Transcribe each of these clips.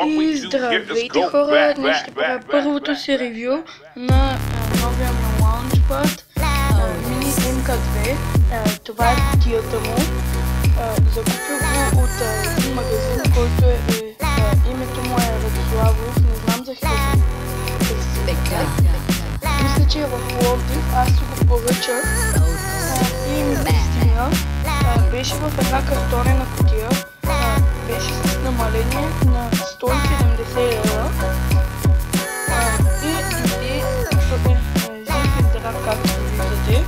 И здравейте хора, днес ще правя първото си ревю на новия ми лаунчпад Mini MK2. Това е кутията му. Закупих го от един магазин, който името му е Радославов, не знам защо. Мисля, че е в Пловдив, аз си го поръчах и ми пристигна. Беше в една картонена кутия. Беше с намаление на 170 лева и дойде жив и здрав, както виждате.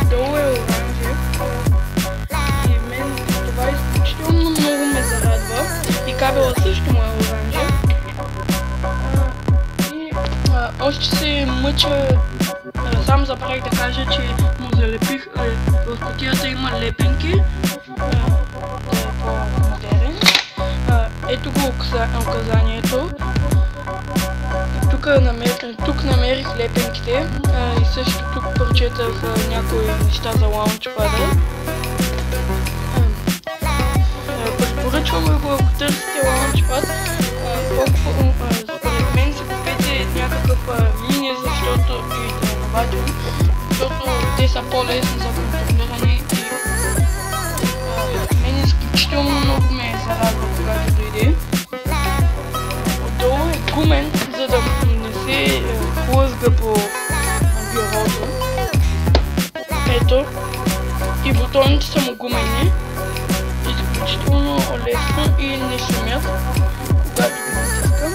Долу е оранжев и мен това изключително много ме зарадва и кабела също му е оранжев. И още се мъча, само забравих да кажа, че му залепих, в кутията има лепенки. Ето го указанието. Тук намерих лепенките и също тук прочетах някои неща за лаунчпада. Препоръчвам го, ако търсите лаунчпад. Според мен си купете някакъв мини, защото и тренувателен, защото те са по-лесни за контролиране и мен изключително много ме зарадва, когато дойде. Отдолу е гумен, за да не се хлъзга по бюрото. Ето, и бутоните са му гумени, изключително лесно и не шумят, когато го натискам.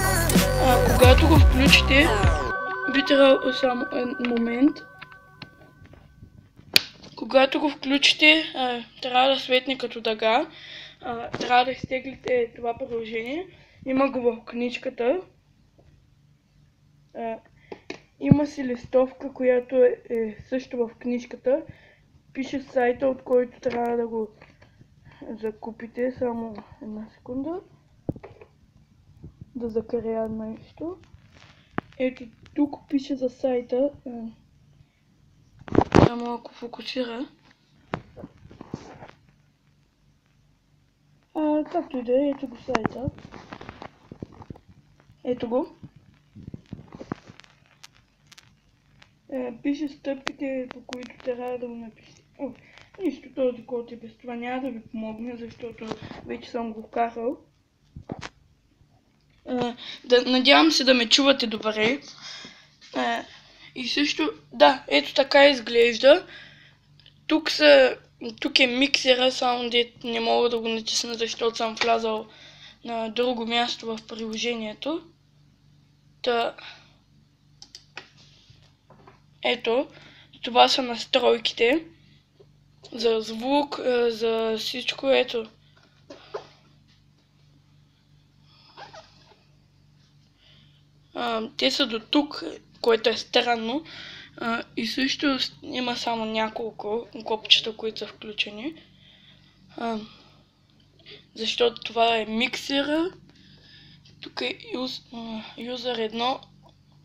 Когато го включите, би трябвало само един момент. Когато го включите, трябва да светне като дъга. Трябва да изтеглите това приложение. Има го в книжката. Има си листовка, която е също в книжката. Пише сайта, от който трябва да го закупите. Само една секунда. Да закаря нещо. Ето тук пише за сайта. Само ако фокусира. Както и да е, ето го сайта. Ето го. Пише стъпките, по които трябва да го напише. Нищо, този код и без това няма да ви помогне, защото вече съм го вкарал. Надявам се да ме чувате добре. И също, да, ето така изглежда. Тук е миксера, само дето не мога да го натисна, защото съм влязал на друго място в приложението. Ето, това са настройките за звук, за всичко, ето. Те са до тук, което е странно. И също има само няколко копчета, които са включени. Защото това е миксера. Тук е юзър 1,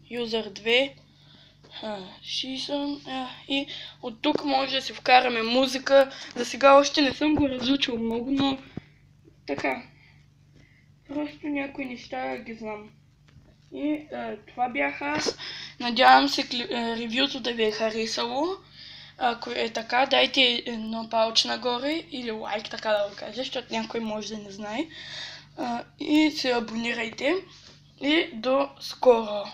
юзър 2, и от тук може да си вкараме музика. За сега още не съм го разучил много, но така. Просто някои неща ги знам. И това бях аз. Надявам се ревюто да ви е харесало. Ако е така, дайте едно палче нагоре или лайк, така да го кажа, защото някой може да не знае. И се абонирайте. И до скоро!